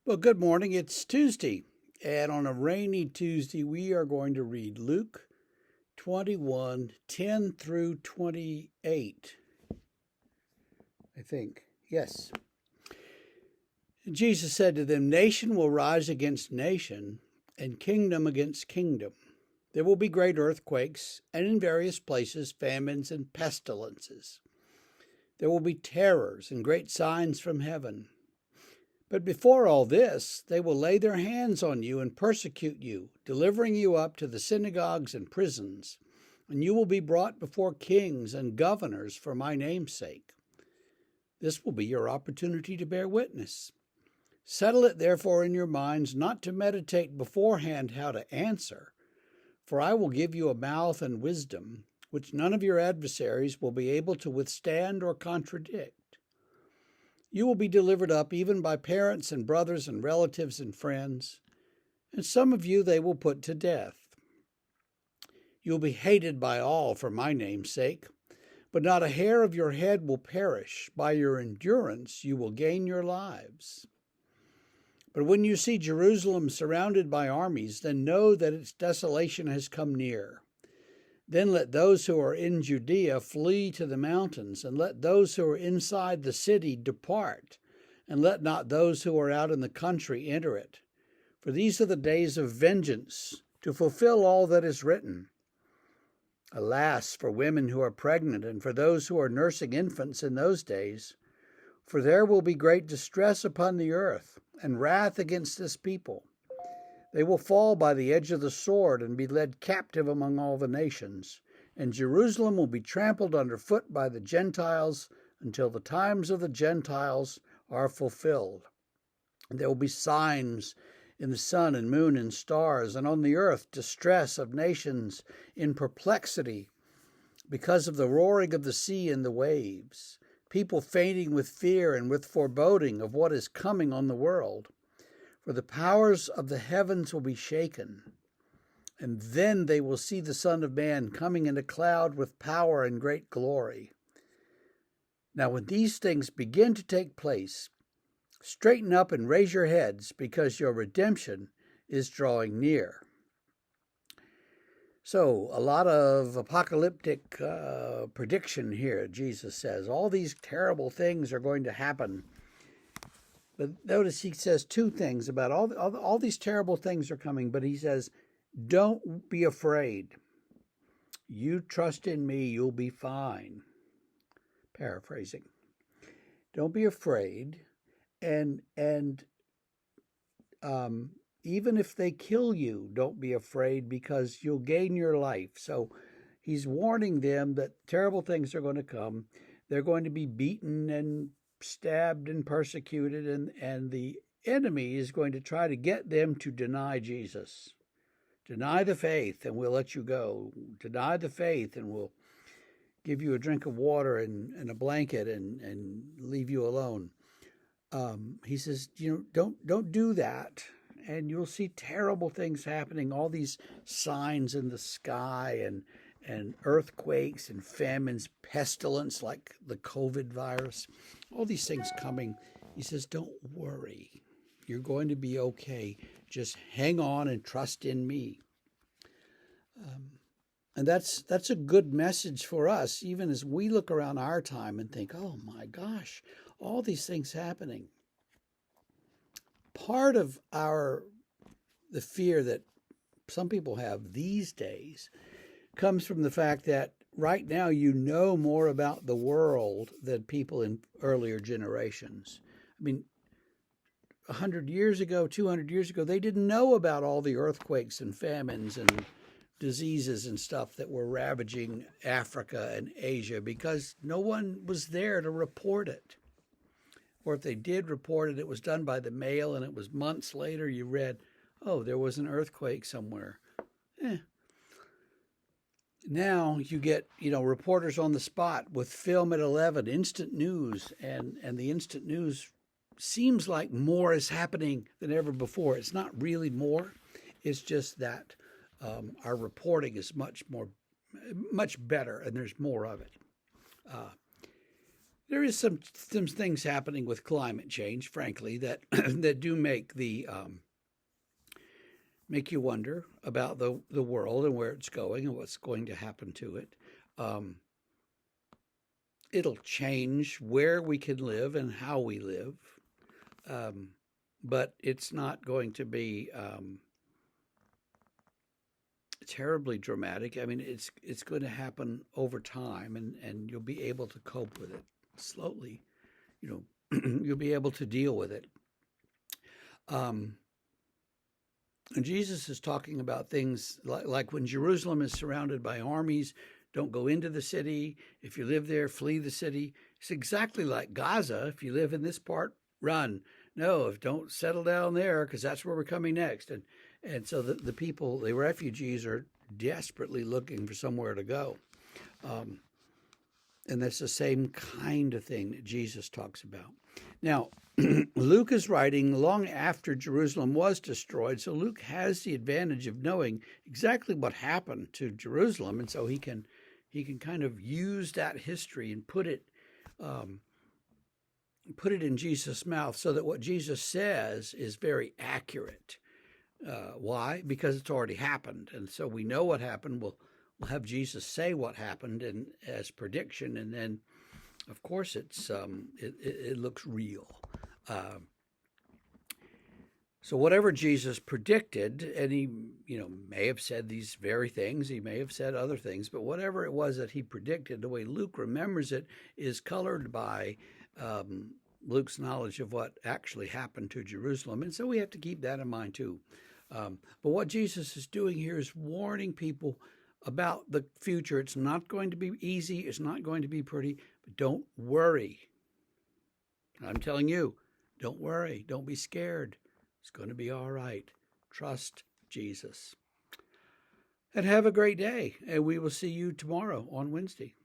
Well, good morning. It's Tuesday. And on a rainy Tuesday, we are going to read Luke 21:10 through 28, I think. Yes. Jesus said to them, "Nation will rise against nation, and kingdom against kingdom. There will be great earthquakes, and in various places famines and pestilences. There will be terrors and great signs from heaven. But before all this, they will lay their hands on you and persecute you, delivering you up to the synagogues and prisons, and you will be brought before kings and governors for my name's sake. This will be your opportunity to bear witness. Settle it therefore in your minds not to meditate beforehand how to answer, for I will give you a mouth and wisdom, which none of your adversaries will be able to withstand or contradict. You will be delivered up even by parents and brothers and relatives and friends, and some of you they will put to death. You will be hated by all for my name's sake, but not a hair of your head will perish. By your endurance you will gain your lives. But when you see Jerusalem surrounded by armies, then know that its desolation has come near. Then let those who are in Judea flee to the mountains, and let those who are inside the city depart, and let not those who are out in the country enter it. For these are the days of vengeance, to fulfill all that is written. Alas, for women who are pregnant, and for those who are nursing infants in those days, for there will be great distress upon the earth, and wrath against this people. They will fall by the edge of the sword and be led captive among all the nations, and Jerusalem will be trampled underfoot by the Gentiles until the times of the Gentiles are fulfilled. And there will be signs in the sun and moon and stars, and on the earth distress of nations in perplexity because of the roaring of the sea and the waves, people fainting with fear and with foreboding of what is coming on the world. For the powers of the heavens will be shaken, and then they will see the Son of Man coming in a cloud with power and great glory. Now when these things begin to take place, straighten up and raise your heads, because your redemption is drawing near." So a lot of apocalyptic prediction here, Jesus says. All these terrible things are going to happen. But notice he says two things about all these terrible things are coming, but he says, don't be afraid. You trust in me, you'll be fine. Paraphrasing. Don't be afraid. And even if they kill you, don't be afraid, because you'll gain your life. So he's warning them that terrible things are going to come. They're going to be beaten and stabbed and persecuted, and the enemy is going to try to get them to deny Jesus. Deny the faith and we'll let you go. Deny the faith and we'll give you a drink of water and a blanket and leave you alone. He says, don't do that, and you'll see terrible things happening, all these signs in the sky, and earthquakes and famines, pestilence like the COVID virus, all these things coming. He says, don't worry. You're going to be okay. Just hang on and trust in me. And that's a good message for us, even as we look around our time and think, oh my gosh, all these things happening. Part of the fear that some people have these days comes from the fact that right now you know more about the world than people in earlier generations. I mean, 100 years ago, 200 years ago, they didn't know about all the earthquakes and famines and diseases and stuff that were ravaging Africa and Asia, because no one was there to report it. Or if they did report it, it was done by the mail, and it was months later you read, oh, there was an earthquake somewhere. Now you get, reporters on the spot with film at 11, instant news, and the instant news seems like more is happening than ever before. It's not really more. It's just that our reporting is much better, and there's more of it. There is some things happening with climate change, frankly, that that do make the make you wonder about the world and where it's going and what's going to happen to it. Um, it'll change where we can live and how we live, um, but it's not going to be terribly dramatic. I mean, it's going to happen over time, and you'll be able to cope with it slowly. You know, you'll be able to deal with it. And Jesus is talking about things like when Jerusalem is surrounded by armies, don't go into the city. If you live there, flee the city. It's exactly like Gaza. If you live in this part, run. No, if don't settle down there, because that's where we're coming next. And so the people, the refugees, are desperately looking for somewhere to go. And that's the same kind of thing that Jesus talks about. Now, Luke is writing long after Jerusalem was destroyed, so Luke has the advantage of knowing exactly what happened to Jerusalem, and so he can kind of use that history and put it in Jesus' mouth, so that what Jesus says is very accurate. Why? Because it's already happened, and so we know what happened. We'll have Jesus say what happened and as prediction, and then, of course, it looks real. So whatever Jesus predicted, and he may have said these very things, he may have said other things, but whatever it was that he predicted, the way Luke remembers it is colored by Luke's knowledge of what actually happened to Jerusalem, and so we have to keep that in mind too. But what Jesus is doing here is warning people about the future. It's not going to be easy. It's not going to be pretty, but don't worry. I'm telling you, don't worry. Don't be scared. It's going to be all right. Trust Jesus. And have a great day. And we will see you tomorrow on Wednesday.